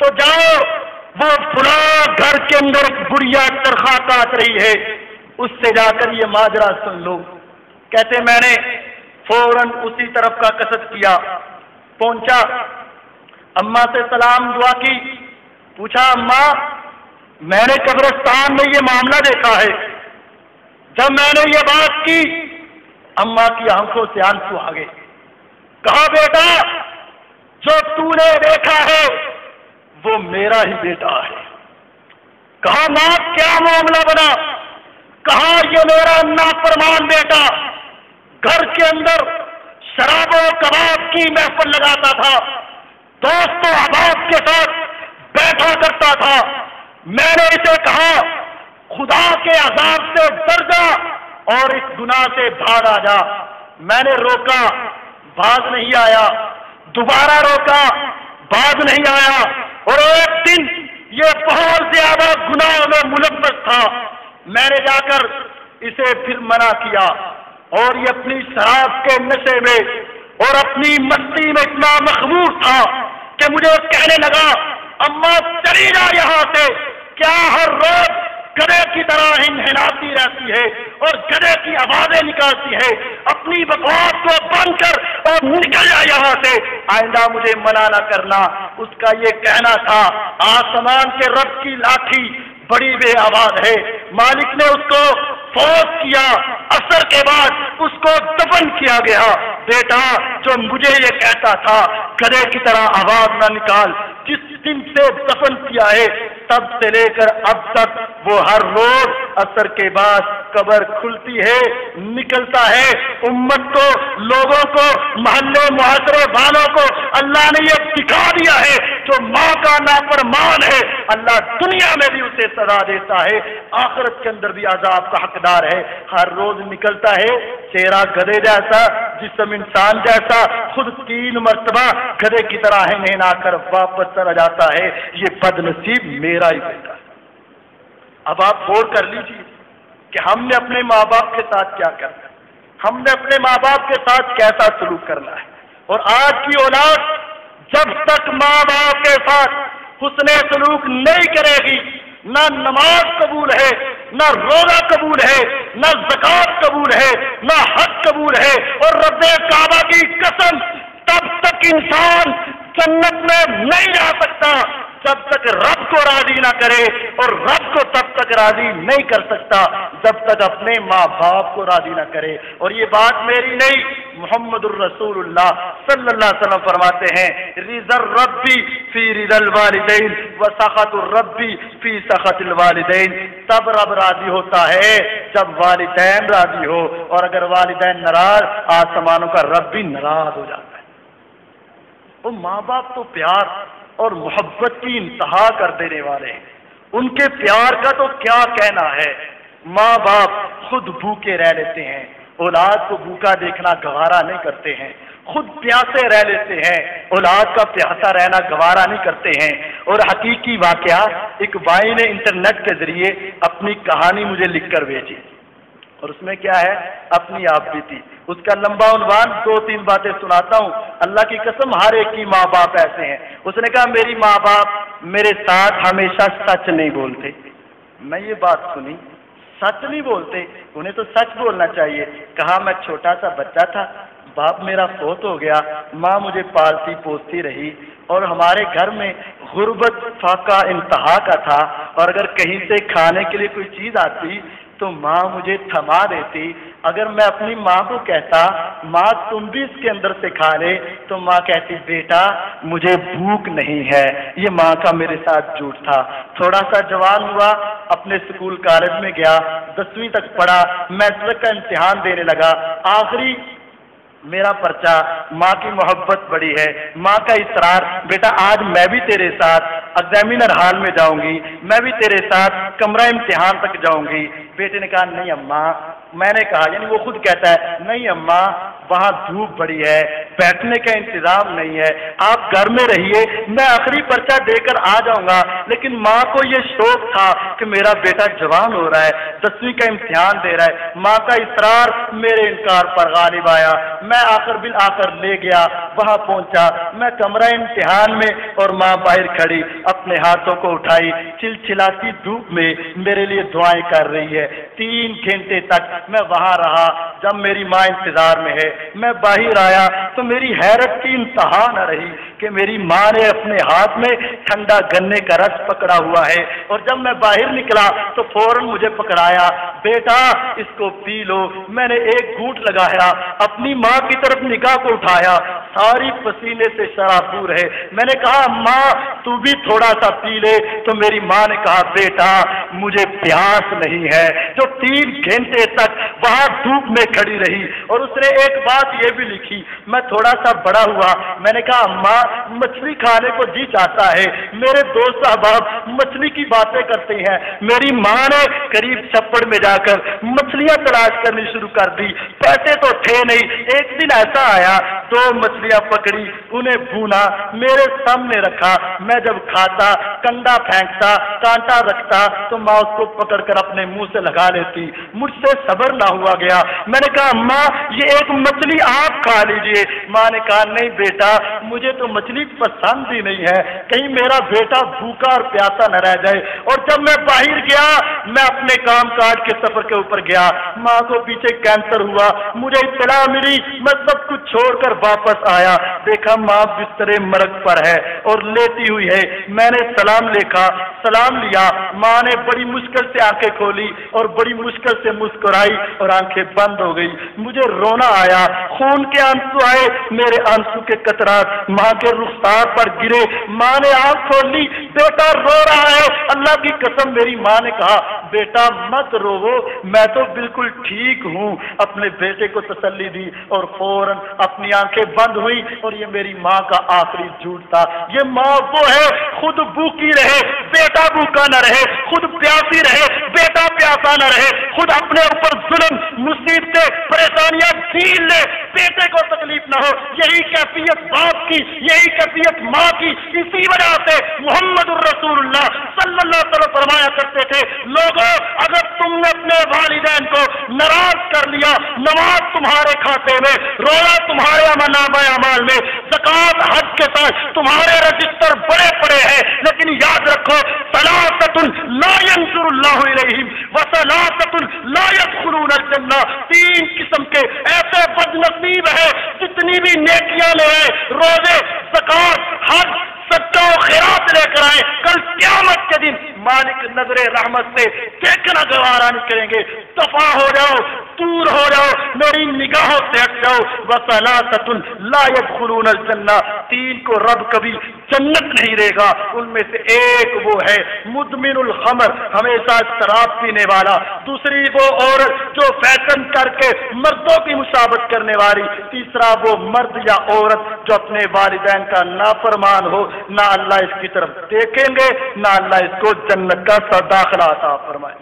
تو جاؤ، وہ فلاں گھر کے اندر ایک بڑھیا چرخا کاٹ رہی ہے، اس سے جا کر یہ ماجرا سن لو۔ کہتے میں نے فوراً اسی طرف کا قصد کیا، پہنچا، اماں سے سلام دعا کی، پوچھا اماں میں نے قبرستان میں یہ معاملہ دیکھا ہے۔ جب میں نے یہ بات کی اماں کی آنکھوں سے آنسو آ گئے۔ کہا بیٹا جو تو نے دیکھا ہے وہ میرا ہی بیٹا ہے۔ کہا ماں کیا معاملہ بنا؟ کہا یہ میرا نافرمان بیٹا گھر کے اندر شراب و کباب کی محفل لگاتا تھا، دوست و احباب کے ساتھ بیٹھا کرتا تھا۔ میں نے اسے کہا خدا کے عذاب سے ڈر جا اور اس گناہ سے بھاگ آ جا۔ میں نے روکا، باز نہیں آیا، دوبارہ روکا، باز نہیں آیا، اور ایک دن یہ بہت زیادہ گناہوں میں ملوث تھا۔ میں نے جا کر اسے پھر منع کیا، اور یہ اپنی شراب کے نشے میں اور اپنی مستی میں اتنا مخمور تھا کہ مجھے کہنے لگا اماں چلی جا یہاں سے، کیا ہر روز گدھے کی طرح ہنہناتی رہتی ہے اور گدھے کی آوازیں نکالتی ہے؟ اپنی بکواس کو بند کر اور نکل جا یہاں سے، آئندہ مجھے منع نہ کرنا۔ اس کا یہ کہنا تھا آسمان کے رب کی لاٹھی بڑی بے آواز ہے۔ مالک نے اس کو فوت کیا، عصر کے بعد اس کو دفن کیا گیا۔ بیٹا جو مجھے یہ کہتا تھا گدھے کی طرح آواز نہ نکال، جس دن سے دفن کیا ہے تب سے لے کر اب تک وہ ہر روز عصر کے بعد قبر کھلتی ہے، نکلتا ہے۔ امت کو، لوگوں کو، محلے معاشرے والوں کو اللہ نے یہ دکھا دیا ہے جو ماں کا نافرمان ہے اللہ دنیا میں بھی اسے سزا دیتا ہے، آخرت کے اندر بھی عذاب کا حقدار ہے۔ ہر روز نکلتا ہے، چہرہ گدھے جیسا، جسم انسان جیسا، خود 3 مرتبہ گدھے کی طرح ہنہنا کر واپس چلا جاتا ہے۔ یہ بد نصیب میرا ہی بیٹا ہے۔ اب آپ غور کر لیجیے کہ ہم نے اپنے ماں باپ کے ساتھ کیا کرنا ہے، ہم نے اپنے ماں باپ کے ساتھ کیسا سلوک کرنا ہے۔ اور آج کی اولاد جب تک ماں باپ کے ساتھ حسن سلوک نہیں کرے گی، نہ نماز قبول ہے، نہ روزہ قبول ہے، نہ زکوٰۃ قبول ہے، نہ حج قبول ہے، اور رب کعبہ کی قسم تب تک انسان جنت میں نہیں جا سکتا جب تک رب کو راضی نہ کرے، اور رب کو تب تک راضی نہیں کر سکتا جب تک اپنے ماں باپ کو راضی نہ کرے۔ اور یہ بات میری نہیں، محمد الرسول اللہ صلی اللہ علیہ وسلم فرماتے ہیں رضا الربی فی رضا الوالدین و سخط الربی فی سخط الوالدین۔ تب رب راضی ہوتا ہے جب والدین راضی ہو، اور اگر والدین ناراض آسمانوں کا رب بھی ناراض ہو جاتا ہے۔ وہ ماں باپ تو پیار اور محبت کی انتہا کر دینے والے ہیں، ان کے پیار کا تو کیا کہنا ہے۔ ماں باپ خود بھوکے رہ لیتے ہیں، اولاد کو بھوکا دیکھنا گوارا نہیں کرتے ہیں، خود پیاسے رہ لیتے ہیں، اولاد کا پیاسا رہنا گوارا نہیں کرتے ہیں۔ اور حقیقی واقعہ ایک بھائی نے انٹرنیٹ کے ذریعے اپنی کہانی مجھے لکھ کر بھیجی، اور اس میں کیا ہے اپنی آپ بیتی، اس کا لمبا عنوان 2-3 باتیں سناتا ہوں۔ اللہ کی قسم ہر ایک کی ماں باپ ایسے ہیں۔ اس نے کہا میری ماں باپ میرے ساتھ ہمیشہ سچ نہیں بولتے۔ میں یہ بات سنی، سچ نہیں بولتے، انہیں تو سچ بولنا چاہیے۔ کہا میں چھوٹا سا بچہ تھا، باپ میرا فوت ہو گیا، ماں مجھے پالتی پوستی رہی، اور ہمارے گھر میں غربت فاقہ انتہا کا تھا، اور اگر کہیں سے کھانے کے لیے کوئی چیز آتی تو ماں مجھے تھما دیتی۔ اگر میں اپنی ماں کو کہتا ماں تم بھی اس کے اندر سے کھا لے، تو ماں کہتی بیٹا مجھے بھوک نہیں ہے۔ یہ ماں کا میرے ساتھ جھوٹ تھا۔ تھوڑا سا جوان ہوا، اپنے اسکول کالج میں گیا، 10ویں تک پڑھا، میٹرک کا امتحان دینے لگا، آخری میرا پرچہ، ماں کی محبت بڑی ہے، ماں کا اصرار بیٹا آج میں بھی تیرے ساتھ ایگزامینر ہال میں جاؤں گی، میں بھی تیرے ساتھ کمرہ امتحان تک جاؤں گی۔ بیٹے نے کہا نہیں اماں، میں نے کہا یعنی وہ خود کہتا ہے نہیں اماں وہاں دھوپ بڑی ہے، بیٹھنے کا انتظام نہیں ہے، آپ گھر میں رہیے، میں آخری پرچہ دے کر آ جاؤں گا۔ لیکن ماں کو یہ شوق تھا کہ میرا بیٹا جوان ہو رہا ہے، 10ویں کا امتحان دے رہا ہے، ماں کا اصرار میرے انکار پر غالب آیا۔ میں آخر بالآخر لے گیا، وہاں پہنچا، میں کمرہ امتحان میں اور ماں باہر کھڑی اپنے ہاتھوں کو اٹھائی، چلچلاتی دھوپ میں میرے لیے دعائیں کر رہی ہے۔ 3 گھنٹے تک میں وہاں رہا۔ جب میری ماں انتظار میں ہے، میں باہر آیا تو میری حیرت کی انتہا نہ رہی کہ میری ماں نے اپنے ہاتھ میں ٹھنڈا گنے کا رس پکڑا ہوا ہے، اور جب میں باہر نکلا تو فوراً مجھے پکڑایا، بیٹا اس کو پی لو۔ میں نے ایک گھونٹ لگایا، اپنی ماں کی طرف نگاہ کو اٹھایا، ساری پسینے سے شرابور ہے۔ میں نے کہا ماں تو بھی تھوڑا سا پی لے، تو میری ماں نے کہا بیٹا مجھے پیاس نہیں ہے، جو 3 گھنٹے تک وہاں دھوپ میں کھڑی رہی۔ اور اس نے ایک بات یہ بھی لکھی، میں تھوڑا سا بڑا ہوا، میں نے کہا ماں مچھلی کھانے کو جی چاہتا ہے، میرے دوست احباب مچھلی کی باتیں کرتے ہیں۔ میری ماں نے قریب چھپڑ میں جا کر مچھلیاں تلاش کرنی شروع کر دی، پیسے تو تھے نہیں۔ ایک دن ایسا آیا، 2 مچھلیاں پکڑی، انہیں بھونا، میرے سامنے رکھا، میں جب کھاتا کنڈا پھینکتا، کانٹا رکھتا تو ماں اس کو پکڑ کر اپنے منہ سے لگا لیتی۔ مجھ سے صبر نہ ہوا گیا، میں نے کہا ماں یہ ایک مچھلی آپ کھا لیجئے۔ ماں نے کہا نہیں بیٹا مجھے تو مچھلی پسند ہی نہیں ہے، کہیں میرا بیٹا بھوکا اور پیاسا نہ رہ جائے۔ اور جب میں باہر گیا، میں اپنے کام کاج کے سفر کے اوپر گیا، ماں کو پیچھے کینسر ہوا، مجھے اطلاع ملی، میں سب کچھ چھوڑ کر واپس آیا، دیکھا ماں بستر مرگ پر ہے اور لیٹی ہوئی ہے۔ میں نے سلام لیا، ماں نے بڑی مشکل سے آنکھیں کھولی اور بڑی مشکل سے مسکرائی اور آنکھیں بند ہو گئی۔ مجھے رونا آیا، خون کے آنسو آئے، میرے آنسو کے قطرات ماں کے رخسار پر گرے۔ ماں نے آنکھ کھول لی، بیٹا رو رہا ہے۔ اللہ کی قسم میری ماں نے کہا بیٹا مت رو، میں تو بالکل ٹھیک ہوں۔ اپنے بیٹے کو تسلی دی اور فوراً اپنی آنکھیں بند ہوئی، اور یہ میری ماں کا آخری جھوٹ تھا۔ یہ ماں وہ ہے خود بھوکی رہے بیٹا بھوکا نہ رہے، خود پیاسی رہے بیٹا پیاسا نہ رہے، خود اپنے اوپر ظلم مصیبتیں پریشانیاں جھیل لے، بیٹے کو تکلیف نہ ہو۔ یہی کیفیت باپ کی، یہی کیفیت ماں کی۔ اسی وجہ سے محمد الرسول اللہ صلی اللہ علیہ وسلم فرمایا کرتے تھے لوگوں اگر تم نے اپنے والدین کو ناراض کر لیا، نماز تمہارے کھاتے میں، روزہ تمہارے نامہ اعمال میں، زکوٰۃ حج کے ساتھ تمہارے رجسٹر بڑے پڑے ہیں، لیکن یاد رکھو ثلاثۃ لا ينظر اللہ الیہم وثلاثۃ لا يدخلون الجنہ۔ 3 قسم کے ایسے بد نصیب ہیں جتنی بھی نیکیاں لے آئے، روزے زکوٰۃ حج صدقہ و خیرات لے کر آئے، کل قیامت کے دن مالک نظر رحمت سے دیکھنا گوارا نہیں کریں گے۔ دفع ہو جاؤ، دور ہو جاؤ، میری نگاہوں سے ہٹ جاؤ۔ وثلاثۃ لا يدخلون الجنہ، 3 کو رب کبھی جنت نہیں دے گا۔ ان میں سے ایک وہ ہے مدمن الخمر، ہمیشہ شراب پینے والا، دوسری وہ عورت جو فیشن کر کے مردوں کی مشابہت کرنے والی، تیسرا وہ مرد یا عورت جو اپنے والدین کا نافرمان ہو، نہ اللہ اس کی طرف دیکھیں گے، نہ اللہ اس کو جنت کا داخلہ عطا فرمائے۔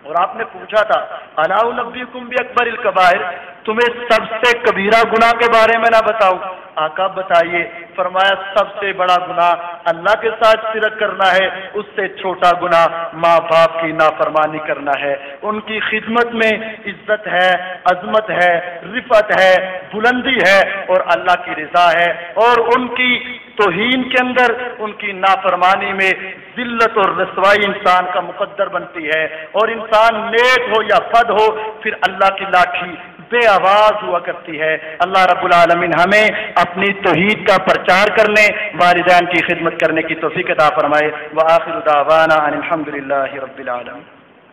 اور آپ نے پوچھا تھا الا انبئکم باکبر الکبائر، تمہیں سب سے کبیرہ گناہ کے بارے میں نہ بتاؤں؟ آقا بتائیے۔ فرمایا سب سے بڑا گناہ اللہ کے ساتھ شرک کرنا ہے، اس سے چھوٹا گناہ ماں باپ کی نافرمانی کرنا ہے۔ ان کی خدمت میں عزت ہے، عظمت ہے، رفعت ہے، بلندی ہے اور اللہ کی رضا ہے، اور ان کی توہین کے اندر، ان کی نافرمانی میں ذلت اور رسوائی انسان کا مقدر بنتی ہے، اور انسان نیک ہو یا بد ہو پھر اللہ کی لاٹھی بے آواز ہوا کرتی ہے۔ اللہ رب العالمین ہمیں اپنی توحید کا پرچار کرنے، والدین کی خدمت کرنے کی توفیق عطا فرمائے۔ وآخر دعوانا ان الحمدللہ رب العالمین۔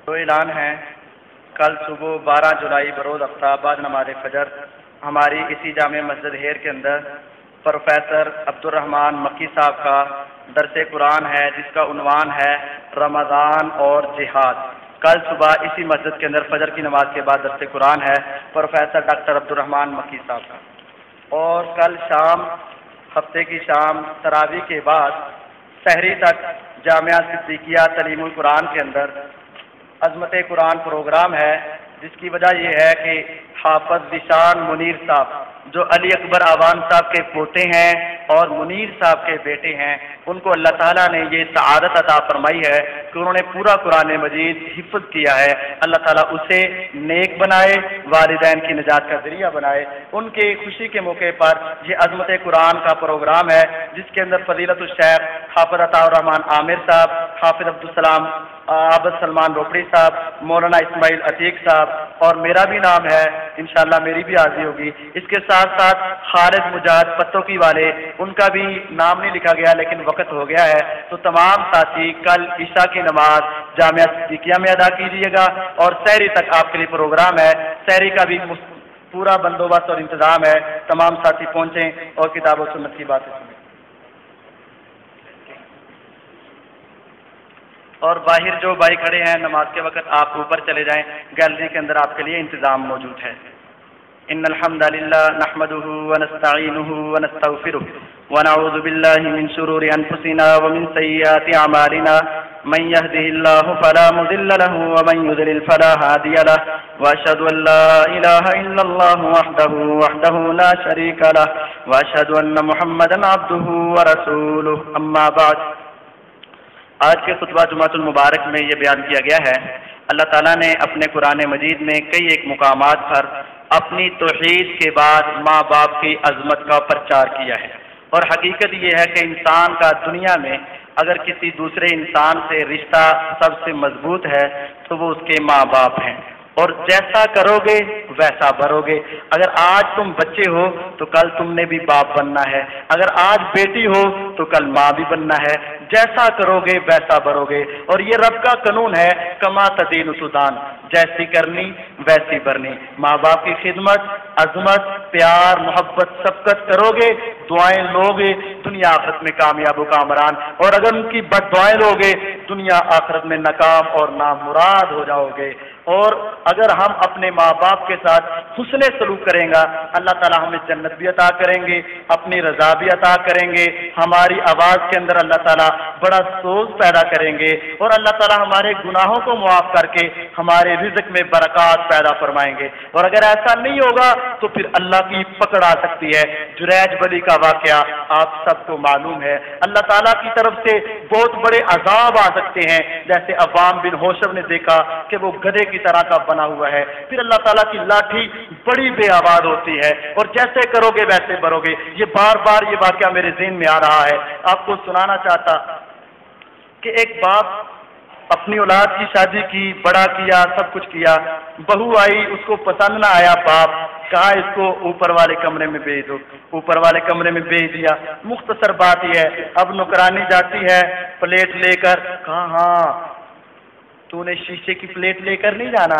تو اعلان ہے، کل صبح 12 جولائی بروز آفتاب بعد نماز فجر ہماری اسی جامع مسجد ہیر کے اندر پروفیسر عبدالرحمان مکی صاحب کا درس قرآن ہے، جس کا عنوان ہے رمضان اور جہاد۔ کل صبح اسی مسجد کے اندر فجر کی نماز کے بعد درس قرآن ہے پروفیسر ڈاکٹر عبدالرحمان مکی صاحب کا، اور کل شام، ہفتے کی شام تراویح کے بعد سحری تک جامعہ صدیقیہ تعلیم القرآن کے اندر عظمت قرآن پروگرام ہے، جس کی وجہ یہ ہے کہ حافظ ذیشان منیر صاحب جو علی اکبر آوان صاحب کے پوتے ہیں، اور منیر صاحب کے بیٹے ہیں، ان کو اللہ تعالیٰ نے یہ سعادت عطا فرمائی ہے کہ انہوں نے پورا قرآن مجید حفظ کیا ہے۔ اللہ تعالیٰ اسے نیک بنائے، والدین کی نجات کا ذریعہ بنائے۔ ان کے خوشی کے موقع پر یہ عظمت قرآن کا پروگرام ہے جس کے اندر فضیلت الشیخ حافظ عطاء الرحمان عامر صاحب، حافظ عبدالسلام عابد سلمان روپڑی صاحب، مولانا اسماعیل عتیق صاحب اور میرا بھی نام ہے، انشاءاللہ میری بھی حاضری ہوگی۔ اس کے ساتھ ساتھ خالد مجاہد پتوکی والے، ان کا بھی نام نہیں لکھا گیا لیکن وقت ہو گیا ہے، تو تمام ساتھی کل عشاء کی نماز جامعہ صدیقیہ میں ادا کیجیے گا اور سحری تک آپ کے لیے پروگرام ہے، سحری کا بھی پورا بندوبست اور انتظام ہے۔ تمام ساتھی پہنچیں اور کتاب و سنت کی باتیں سنیں۔ اور باہر جو بھائی کھڑے ہیں نماز کے وقت آپ اوپر چلے جائیں، گیلری کے اندر آپ کے لیے انتظام موجود ہے۔ ان الحمد للہ نحمده ونستعینه ونستغفره ونعوذ باللہ من شرور انفسنا ومن سیئات اعمالنا من يهده الله فلا مضل له ومن يضلل فلا هادي له واشهد ان لا اله الا الله وحده لا شريك له واشهد ان محمدا عبده ورسوله اما بعد۔ آج کے خطبہ جمعۃ المبارک میں یہ بیان کیا گیا ہے، اللہ تعالیٰ نے اپنے قرآن مجید میں کئی ایک مقامات پر اپنی توحید کے بعد ماں باپ کی عظمت کا پرچار کیا ہے، اور حقیقت یہ ہے کہ انسان کا دنیا میں اگر کسی دوسرے انسان سے رشتہ سب سے مضبوط ہے تو وہ اس کے ماں باپ ہیں، اور جیسا کرو گے ویسا بھرو گے۔ اگر آج تم بچے ہو تو کل تم نے بھی باپ بننا ہے، اگر آج بیٹی ہو تو کل ماں بھی بننا ہے، جیسا کرو گے ویسا بھرو گے۔ اور یہ رب کا قانون ہے، کما تدین تدان، جیسی کرنی ویسی بھرنی۔ ماں باپ کی خدمت، عظمت، پیار، محبت، شفقت کرو گے، دعائیں لو گے، دنیا آخرت میں کامیاب و کامران، اور اگر ان کی بد دعائیں لو گے دنیا آخرت میں ناکام اور نامراد ہو جاؤ گے۔ اور اگر ہم اپنے ماں باپ کے ساتھ حسن سلوک کریں گا اللہ تعالیٰ ہمیں جنت بھی عطا کریں گے، اپنی رضا بھی عطا کریں گے، ہماری آواز کے اندر اللہ تعالیٰ بڑا سوز پیدا کریں گے، اور اللہ تعالیٰ ہمارے گناہوں کو معاف کر کے ہمارے رزق میں برکات پیدا فرمائیں گے۔ اور اگر ایسا نہیں ہوگا تو پھر اللہ کی پکڑ آ سکتی ہے۔ جریج بلی کا واقعہ آپ سب کو معلوم ہے، اللہ تعالیٰ کی طرف سے بہت بڑے عذاب آ سکتے ہیں، جیسے عوام بن ہوشب نے دیکھا کہ وہ گدھے کی طرح کا بنا ہوا ہے، پھر اللہ تعالیٰ کی لاٹھی بڑی بے آواز ہوتی ہے، اور جیسے کرو گے ویسے بھرو گے۔ یہ بار بار یہ واقعہ میرے ذہن میں آ رہا ہے، آپ کو سنانا چاہتا کہ ایک باپ اپنی اولاد کی شادی کی، بڑا کیا، سب کچھ کیا، بہو آئی، اس کو پسند نہ آیا، باپ کہا اس کو اوپر والے کمرے میں بھیج دو، اوپر والے کمرے میں بھیج دیا۔ مختصر بات یہ ہے، اب نوکرانی جاتی ہے پلیٹ لے کر، کہا ہاں تو نے شیشے کی پلیٹ لے کر نہیں جانا،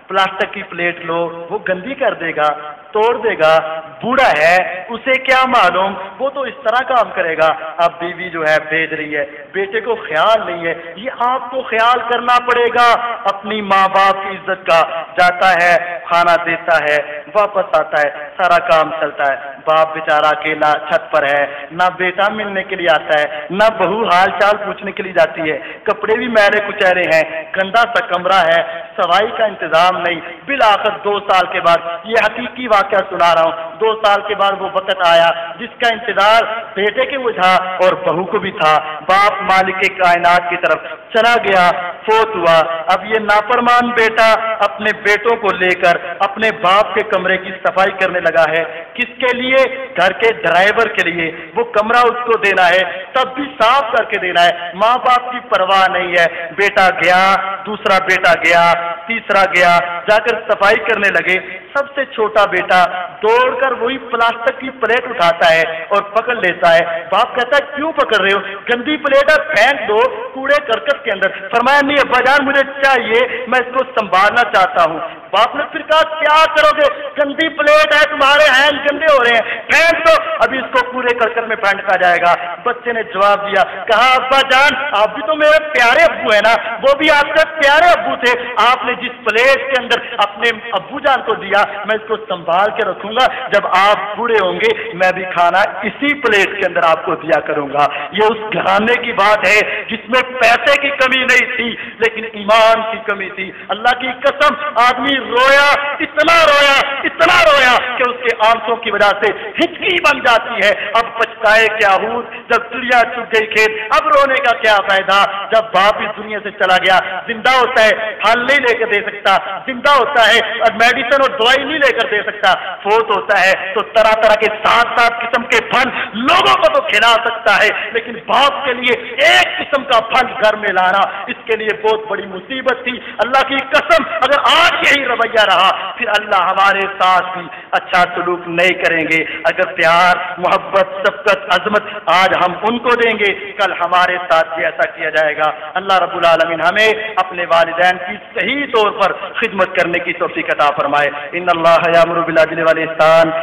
پلاسٹک کی پلیٹ لو، وہ گندی کر دے گا، توڑ دے گا، بوڑھا ہے، اسے کیا معلوم، وہ تو اس طرح کام کرے گا۔ اب بیوی جو ہے بھیج رہی ہے، بیٹے کو خیال نہیں ہے، یہ آپ کو خیال کرنا پڑے گا اپنی ماں باپ کی عزت کا۔ جاتا ہے، کھانا دیتا ہے، واپس آتا ہے، سارا کام چلتا ہے، باپ بیچارہ اکیلا چھت پر ہے، نہ بیٹا ملنے کے لیے آتا ہے، نہ بہو حال چال پوچھنے کے لیے جاتی ہے، کپڑے بھی میلے کچیرے ہیں، گندا سا کمرہ ہے، صفائی کا انتظام نہیں۔ بالآخر 2 سال کے بعد، یہ حقیقی واقعہ سنا رہا ہوں، 2 سال کے بعد وہ وقت آیا جس کا انتظار بیٹے کے وہ تھا اور بہو کو بھی تھا۔ باپ مالک کائنات کی طرف چلا گیا، فوت ہوا۔ اب یہ نافرمان بیٹا اپنے بیٹوں کو لے کر اپنے باپ کے کمرے کی صفائی کرنے لگا ہے۔ کس کے لیے؟ گھر کے ڈرائیور کے لیے۔ وہ کمرہ اس کو دینا ہے، تب بھی صاف کر کے دینا ہے، ماں باپ کی پرواہ نہیں ہے۔ بیٹا گیا، دوسرا بیٹا گیا، تیسرا گیا، جا کر صفائی کرنے لگے۔ سب سے چھوٹا بیٹا دوڑ کر وہی پلاسٹک کی پلیٹ اٹھاتا ہے اور پکڑ لیتا ہے۔ باپ کہتا ہے کیوں پکڑ رہے ہو؟ گندی پلیٹ ہے، پھینک دو کوڑے کرکٹ کے اندر۔ فرمایا نہیں ابا جان مجھے چاہیے، میں اس کو سنبھالنا چاہتا ہوں۔ باپ نے پھر کہا کیا کرو گے؟ گندی پلیٹ ہے، تمہارے ہینڈ گندے ہو رہے ہیں، پھینک دو، ابھی اس کو کوڑے کرکٹ میں پھینکا جائے گا۔ بچے نے جواب دیا، کہا ابا جان آپ بھی تو میرے پیارے ابو ہیں نا، وہ بھی آپ کے پیارے ابو تھے، آپ نے جس پلیٹ کے اندر اپنے ابو جان کو دیا میں اس کو سنبھال کے رکھوں گا، جب آپ بوڑھے ہوں گے میں بھی کھانا اسی پلیٹ کے اندر آپ کو دیا کروں گا۔ یہ اس گھرانے کی بات ہے جس میں پیسے کی کمی نہیں تھی لیکن ایمان کی کمی تھی۔ اللہ کی قسم آدمی رویا، اتنا رویا کہ اس کے آنسوں کی وجہ سے ہچکی بن جاتی ہے۔ اب پچھتائے کیا ہو جب چڑیا چگ گئی کھیت، اب رونے کا کیا فائدہ جب باپ اس دنیا سے چلا گیا۔ زندہ ہوتا ہے پھل نہیں لے کر دے سکتا، زندہ ہوتا ہے اور میڈیسن اور دوائی نہیں لے کر دے سکتا، فوت ہوتا ہے تو طرح طرح کے 7 قسم کے پھل لوگوں کو تو کھلا سکتا ہے، لیکن باپ کے لیے ایک قسم کا پھل گھر میں لانا اس کے لیے بہت بڑی مصیبت تھی۔ اللہ کی قسم اگر آج یہی رویہ رہا پھر اللہ ہمارے ساتھ بھی اچھا سلوک نہیں کریں گے۔ اگر پیار، محبت، شفقت، عظمت آج ہم ان کو دیں گے، کل ہمارے ساتھ بھی ایسا کیا جائے گا۔ اللہ رب العالمین ہمیں اپنے والدین کی صحیح طور پر خدمت کرنے کی توفیق عطا فرمائے۔ ان اللہ یامر بالعدل والاحسان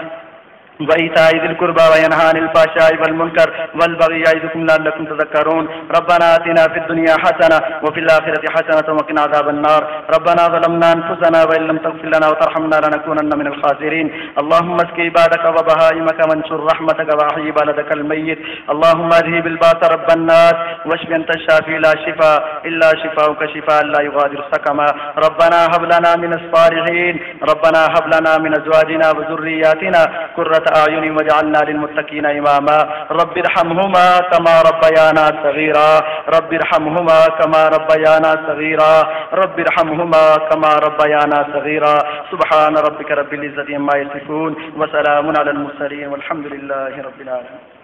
وإيتاء ذي القربى وينهى عن الفحشاء والمنكر والبغي يعظكم لعلكم تذكرون ربنا آتنا في الدنيا حسنة وفي الآخرة حسنة وقنا عذاب النار ربنا ظلمنا أنفسنا وإن لم تغفر لنا وترحمنا لنكونن من الخاسرين اللهم اسق عبادك وبهائمك وانشر رحمتك وأحيي بلدك الميت اللهم اذهب الباس رب الناس واشف أنت الشافي لا شفاء إلا شفاؤك شفاء لا يغادر سقما ربنا هب لنا من الصالحين ربنا هب لنا من أزواجنا وذرياتنا قرة أعين واجعلنا للمتقين إماما رب ارحمهما كما ربيانا صغيرا رب ارحمهما كما ربيانا صغيرا رب ارحمهما كما ربيانا صغيرا سبحان ربك رب العزة عما يصفون وسلام على المرسلين والحمد لله رب العالمين